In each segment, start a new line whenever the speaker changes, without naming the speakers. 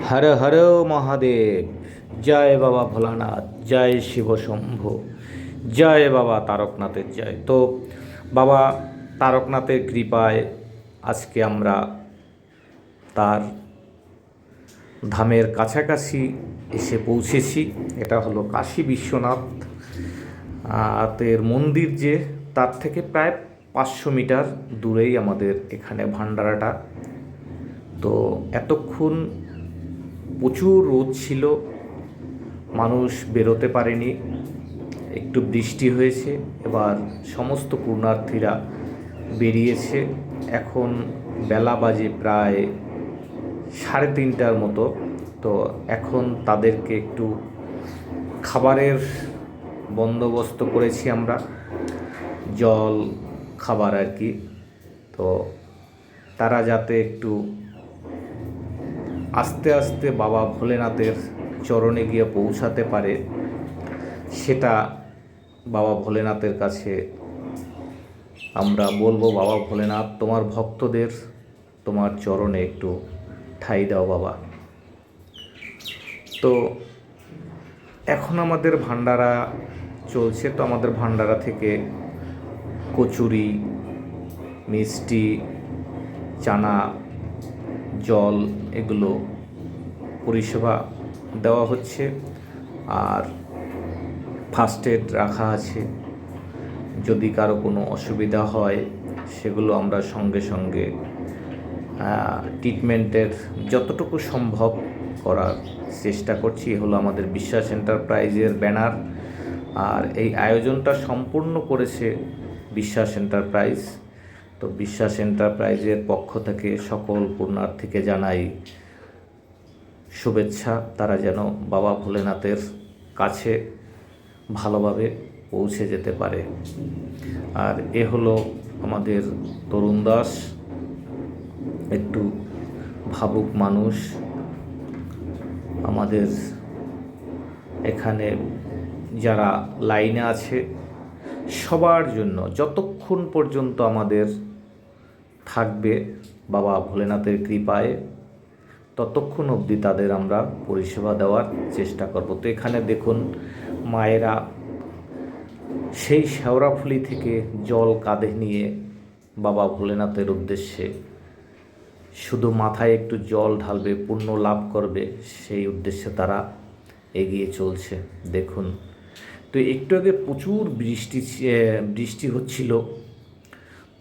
হর হর মহাদেব। জয় বাবা ভোলানাথ, জয় শিব শম্ভু, জয় বাবা তারকনাথের জয়। তো বাবা তারকনাথের কৃপায় আজকে আমরা তার ধামের কাছাকাছি এসে পৌঁছেছি। এটা হলো কাশী বিশ্বনাথ তের মন্দির, যে তার থেকে প্রায় 500 মিটার দূরেই আমাদের এখানে ভান্ডারাটা। তো এতক্ষণ প্রচুর রোদ ছিল, মানুষ বেরোতে পারেনি, একটু বৃষ্টি হয়েছে, এবার সমস্ত পুণ্যার্থীরা বেরিয়েছে। এখন বেলা বাজে প্রায় 3:30টার মতো। তো এখন তাদেরকে একটু খাবারের বন্দোবস্ত করেছি আমরা, জল খাবার আর কি। তো তারা যাতে একটু আস্তে আস্তে বাবা ভোলেনাথের চরণে গিয়ে পৌঁছাতে পারে, সেটা বাবা ভোলেনাথের কাছে আমরা বলবো। বাবা ভোলেনাথ, তোমার ভক্তদের তোমার চরণে একটু ঠাঁই দাও বাবা। তো এখন আমাদের ভান্ডারা চলছে। তো আমাদের ভান্ডারা থেকে কচুরি, মিষ্টি, চানা, জল এগুলো পরিষেবা দেওয়া হচ্ছে। আর ফার্স্ট এড রাখা আছে, যদি কারো কোনো অসুবিধা হয় সেগুলো আমরা সঙ্গে সঙ্গে ট্রিটমেন্টের যতটুকু সম্ভব করার চেষ্টা করছি। হলো আমাদের বিশ্বাস এন্টারপ্রাইজের ব্যানার। আর এই আয়োজনটা সম্পূর্ণ করেছে বিশ্বাস এন্টারপ্রাইজ। তো বিশ্বাস এন্টারপ্রাইজের পক্ষ থেকে সকল পুণ্যার্থীকে জানাই শুভেচ্ছা। তারা যেন বাবা ভোলেনাথের কাছে ভালোভাবে পৌঁছে যেতে পারে। আর এ হলো আমাদের তরুণ দাস, একটু ভাবুক মানুষ। আমাদের এখানে যারা লাইনে আছে সবার জন্য যতক্ষণ পর্যন্ত আমাদের থাকবে বাবা ভোলেনাথের কৃপায়, ততক্ষণ অবধি তাদের আমরা পরিষেবা দেওয়ার চেষ্টা করব। তো এখানে দেখুন, মায়েরা সেই শেওড়াফুলি থেকে জল কাঁধে নিয়ে বাবা ভোলেনাথের উদ্দেশ্যে, শুধু মাথায় একটু জল ঢালবে, পুণ্য লাভ করবে, সেই উদ্দেশ্যে তারা এগিয়ে চলছে। দেখুন, তো একটু আগে প্রচুর বৃষ্টি হচ্ছিল,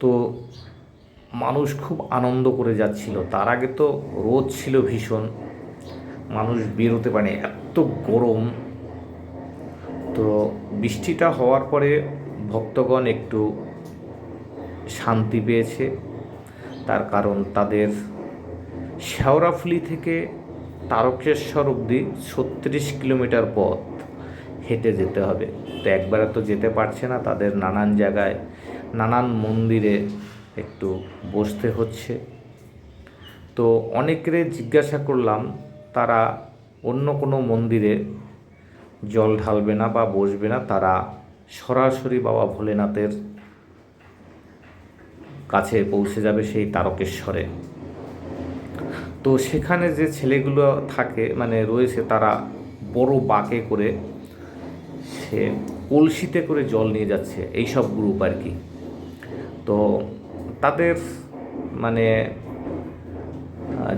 তো মানুষ খুব আনন্দ করে যাচ্ছিল। তার আগে তো রোদ ছিল ভীষণ, মানুষ বেরোতে পারেনি, এত গরম। তো বৃষ্টিটা হওয়ার পরে ভক্তগণ একটু শান্তি পেয়েছে। তার কারণ তাদের শেওড়াফুলি থেকে তারকেশ্বর অবধি 36 কিলোমিটার পথ হেঁটে যেতে হবে। তো একবারে তো যেতে পারছে না, তাদের নানান জায়গায় নানান মন্দিরে একটু বসতে হচ্ছে। তো অনেকেরে জিজ্ঞাসা করলাম, তারা অন্য কোনো মন্দিরে জল ঢালবে না বা বসবে না, তারা সরাসরি বাবা ভোলেনাথের কাছে পৌঁছে যাবে, সেই তারকেশ্বরে। তো সেখানে যে ছেলেগুলো থাকে রয়েছে, তারা বড় বাঁকে করে সে কলসিতে করে জল নিয়ে যাচ্ছে, এই সব গ্রুপ আর কি। তো তাদের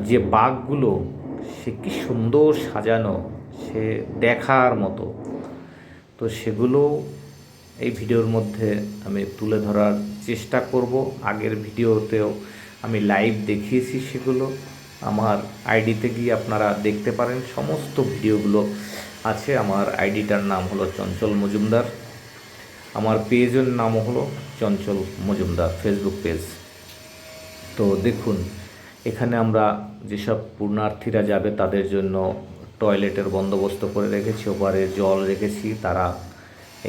যে বাঁকগুলো, সে কি সুন্দর সাজানো, সে দেখার মতো। তো সেগুলো এই ভিডিওর মধ্যে আমি তুলে ধরার চেষ্টা করব। আগের ভিডিওতেও আমি লাইভ দেখিয়েছি, সেগুলো আমার আইডিতে গিয়ে আপনারা দেখতে পারেন। সমস্ত ভিডিওগুলো আছে। আমার আইডিটার নাম হলো চঞ্চল মজুমদার, আমার পেজের নাম হলো চঞ্চল মজুমদার, ফেসবুক পেজ। তো দেখুন, এখানে আমরা যেসব পুণ্যার্থীরা যাবে তাদের জন্য টয়লেটের বন্দোবস্ত করে রেখেছি, ওপারে জল রেখেছি, তারা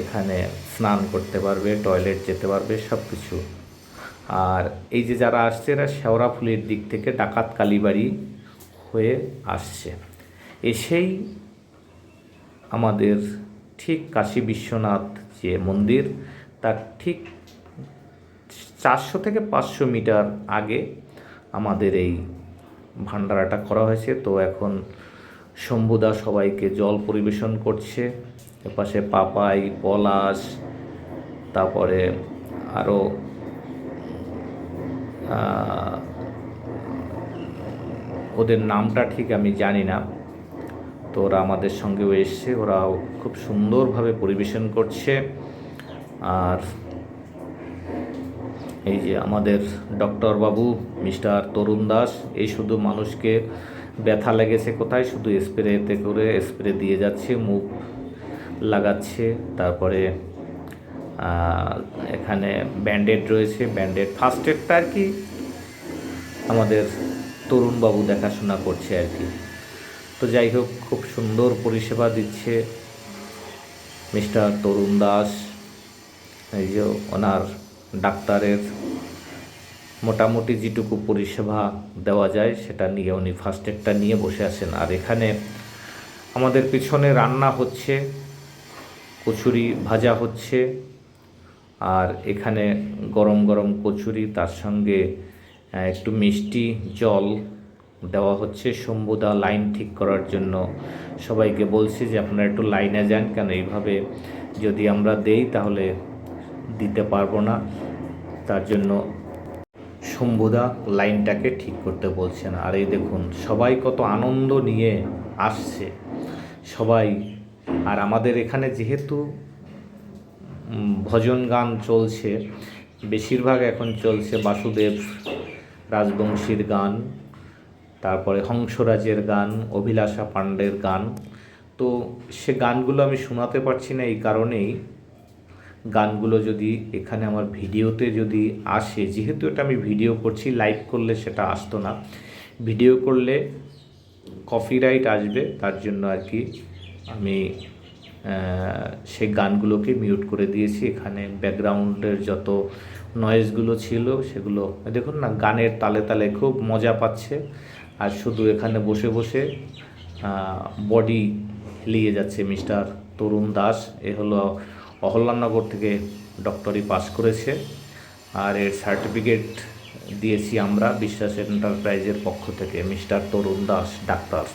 এখানে স্নান করতে পারবে, টয়লেট যেতে পারবে, সব কিছু। আর এই যে যারা আসছে, এরা শেওড়াফুলির দিক থেকে ডাকাত কালীবাড়ি হয়ে আসছে, এসেই আমাদের ঠিক কাশী বিশ্বনাথ যে মন্দির, তার ঠিক 400 থেকে 500 মিটার আগে আমাদের এই ভান্ডারাটা করা হয়েছে। তো এখন শম্ভুদা সবাইকে জল পরিবেশন করছে। এপাশে পাপাই, পলাশ, তারপরে আরও ওদের নামটা ঠিক আমি জানি না, তো ওরা আমাদের সঙ্গেও এসছে, ওরাও খুব সুন্দরভাবে পরিবেশন করছে। আর এই যে আমাদের ডক্টর বাবু মিস্টার তরুণ দাস, এই শুধু মানুষকে ব্যথা লেগেছে কোথায় শুধু স্প্রেতে করে স্প্রে দিয়ে যাচ্ছে, মুখ লাগাচ্ছে। তারপরে এখানে ব্যান্ডেড রয়েছে, ব্যান্ডেড ফার্স্ট এডটা আর কি আমাদের তরুণবাবু দেখাশোনা করছে আর কি। তো যাই হোক, খুব সুন্দর পরিষেবা দিচ্ছে মিস্টার তরুণ দাস। এই যে ওনার ডাক্তারের মোটামুটি যেটুকু পরিষেবা দেওয়া যায় সেটা নিয়ে উনি ফার্স্ট এডটা নিয়ে বসে আছেন। আর এখানে আমাদের পিছনে রান্না হচ্ছে, কচুরি ভাজা হচ্ছে, আর এখানে গরম গরম কচুরি, তার সঙ্গে একটু মিষ্টি জল দেওয়া হচ্ছে। শম্ভুদা লাইন ঠিক করার জন্য সবাইকে বলছি যে আপনারা একটু লাইনে যান, কেন এইভাবে যদি আমরা দেই তাহলে দিতে পারবো না, তার জন্য শম্ভুদা লাইনটাকে ঠিক করতে বলছেন। আর এই দেখুন সবাই কত আনন্দ নিয়ে আসছে সবাই। আর আমাদের এখানে যেহেতু ভজন গান চলছে, বেশিরভাগ এখন চলছে বাসুদেব রাজবংশীর গান, তারপরে হংসরাজের গান, অভিলাষা পাণ্ডের গান। তো সে গানগুলো আমি শোনাতে পারছি না, এই কারণেই গানগুলো যদি এখানে আমার ভিডিওতে যদি আসে, যেহেতু এটা আমি ভিডিও করছি, লাইভ করলে সেটা আসতো না, ভিডিও করলে কপিরাইট আসবে, তার জন্য আর কি আমি সেই গানগুলোকে মিউট করে দিয়েছি। এখানে ব্যাকগ্রাউন্ডের যত নয়েজগুলো ছিল সেগুলো দেখুন না, গানের তালে তালে খুব মজা পাচ্ছে। আর শুধু এখানে বসে বসে বডি হিলিয়ে যাচ্ছে মিস্টার তরুণ দাস। এ হলো অহল্যানগর থেকে ডক্টরি পাস করেছে, আর এর সার্টিফিকেট দিয়েছি আমরা বিশ্বাস এন্টারপ্রাইজের পক্ষ থেকে মিস্টার তরুণ দাস ডাক্তার।